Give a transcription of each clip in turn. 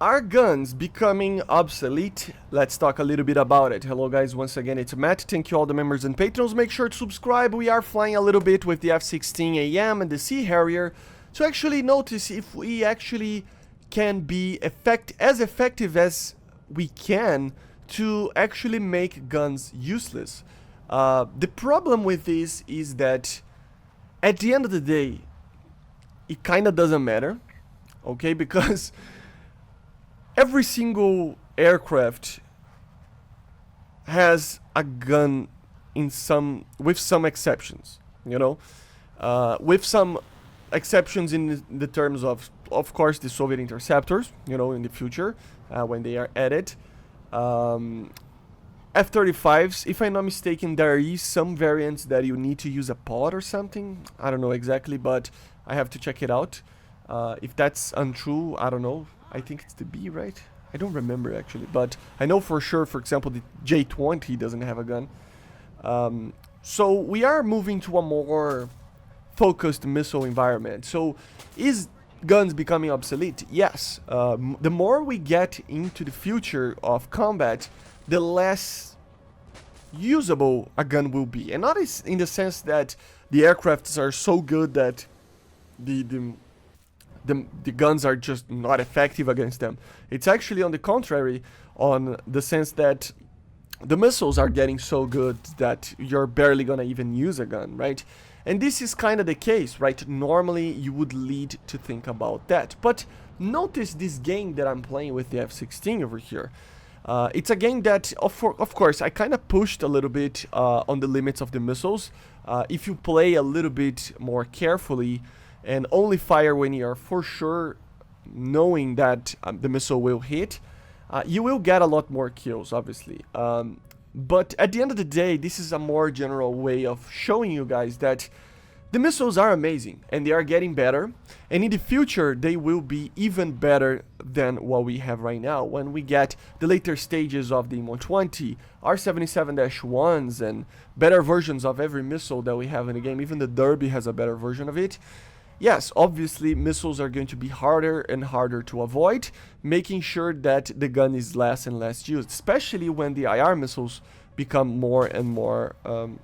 Are guns becoming obsolete? Let's talk a little bit about it. Hello guys, once again it's Matt. Thank you all the members and patrons. Make sure to subscribe. We are flying a little bit with the F-16 AM and the Sea Harrier to actually notice if we actually can be as effective as we can to actually make guns useless. The problem with this is that at the end of the day, it kind of doesn't matter, okay? Because every single aircraft has a gun with some exceptions, you know, with some exceptions in the terms of course, the Soviet interceptors, you know, in the future when they are added. F-35s, if I'm not mistaken, there is some variants that you need to use a pod or something. I don't know exactly, but I have to check it out. If that's untrue, I don't know. I think it's the B, right? I don't remember actually, but I know for sure, for example, the J-20 doesn't have a gun. So we are moving to a more focused missile environment. So is guns becoming obsolete? Yes. The more we get into the future of combat, the less usable a gun will be. And not in the sense that the aircrafts are so good that the guns are just not effective against them. It's actually on the contrary, on the sense that the missiles are getting so good that you're barely gonna even use a gun, right? And this is kind of the case, right? Normally you would lead to think about that. But notice this game that I'm playing with the F-16 over here. It's a game that, of course, I kind of pushed a little bit on the limits of the missiles. If you play a little bit more carefully, and only fire when you are for sure knowing that the missile will hit, you will get a lot more kills, obviously. But at the end of the day, this is a more general way of showing you guys that the missiles are amazing and they are getting better, and in the future they will be even better than what we have right now when we get the later stages of the M120, R77-1s, and better versions of every missile that we have in the game. Even the Derby has a better version of it. Yes, obviously missiles are going to be harder and harder to avoid, making sure that the gun is less and less used, especially when the IR missiles become more and more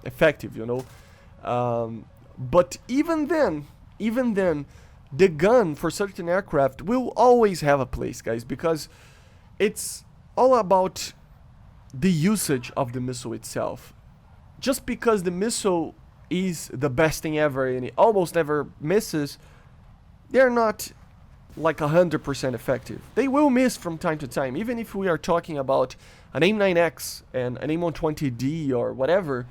effective, you know. But even then, the gun for certain aircraft will always have a place, guys, because it's all about the usage of the missile itself. Just because the missile is the best thing ever and it almost never misses, they're not like 100% effective. They will miss from time to time, even if we are talking about an AIM-9X and an AIM-120D or whatever.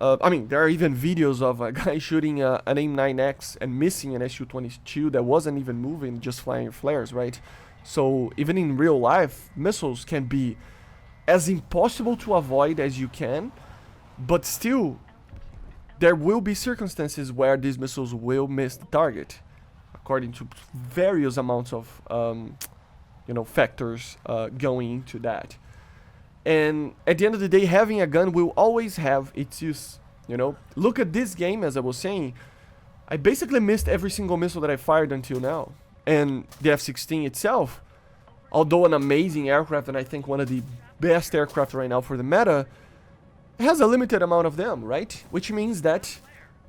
I mean, there are even videos of a guy shooting an AIM-9X and missing an Su-22 that wasn't even moving, just flying flares, right? So even in real life, missiles can be as impossible to avoid as you can, but still there will be circumstances where these missiles will miss the target, according to various amounts of, you know, factors going into that. And at the end of the day, having a gun will always have its use, you know. Look at this game, as I was saying. I basically missed every single missile that I fired until now. And the F-16 itself, although an amazing aircraft, and I think one of the best aircraft right now for the meta, has a limited amount of them, right? Which means that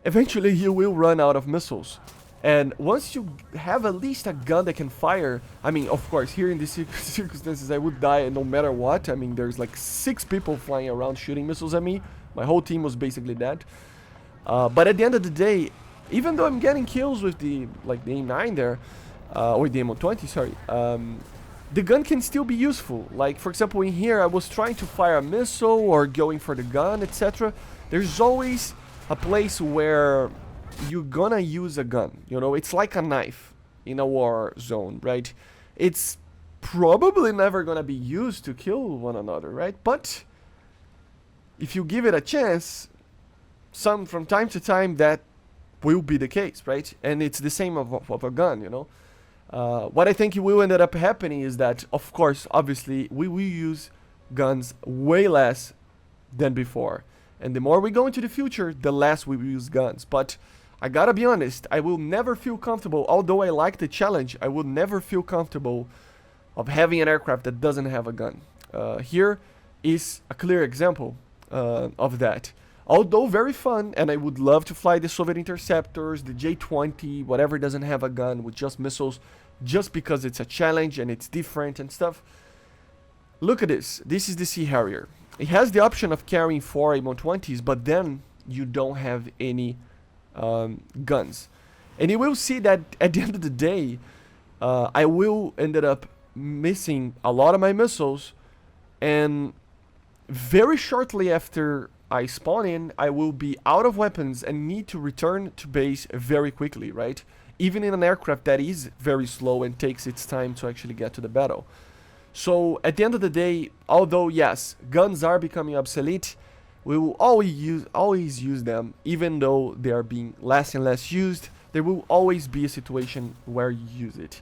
eventually you will run out of missiles. And once you have at least a gun that can fire, I mean, of course, here in these circumstances I would die no matter what. I mean, there's like 6 people flying around shooting missiles at me. My whole team was basically dead. But at the end of the day, even though I'm getting kills with the AIM-9 there, or the M120, sorry, the gun can still be useful. Like, for example, in here, I was trying to fire a missile or going for the gun, etc. There's always a place where you're gonna use a gun. You know, it's like a knife in a war zone, right? It's probably never gonna be used to kill one another, right? But if you give it a chance, from time to time that will be the case, right? And it's the same of a gun, you know. What I think will end up happening is that, of course, obviously, we will use guns way less than before. And the more we go into the future, the less we will use guns. But I gotta be honest, I will never feel comfortable, although I like the challenge, I will never feel comfortable of having an aircraft that doesn't have a gun. Here is a clear example of that. Although very fun, and I would love to fly the Soviet interceptors, the J-20, whatever doesn't have a gun with just missiles, just because it's a challenge and it's different and stuff. Look at this. This is the Sea Harrier. It has the option of carrying 4 A120s, but then you don't have any guns. And you will see that at the end of the day, I will end up missing a lot of my missiles, and very shortly after I spawn in, I will be out of weapons and need to return to base very quickly, right? Even in an aircraft that is very slow and takes its time to actually get to the battle. So at the end of the day, although yes, guns are becoming obsolete, we will always use them, even though they are being less and less used. There will always be a situation where you use it.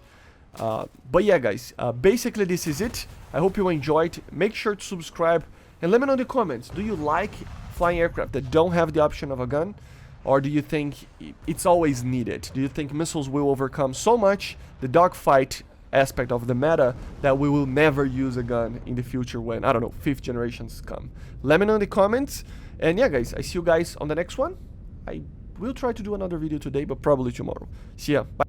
But yeah, guys, basically this is it. I hope you enjoyed. Make sure to subscribe and let me know in the comments. Do you like flying aircraft that don't have the option of a gun? Or do you think it's always needed? Do you think missiles will overcome so much the dogfight aspect of the meta that we will never use a gun in the future when, I don't know, 5th generations come? Let me know in the comments. And yeah, guys, I see you guys on the next one. I will try to do another video today, but probably tomorrow. See ya. Bye.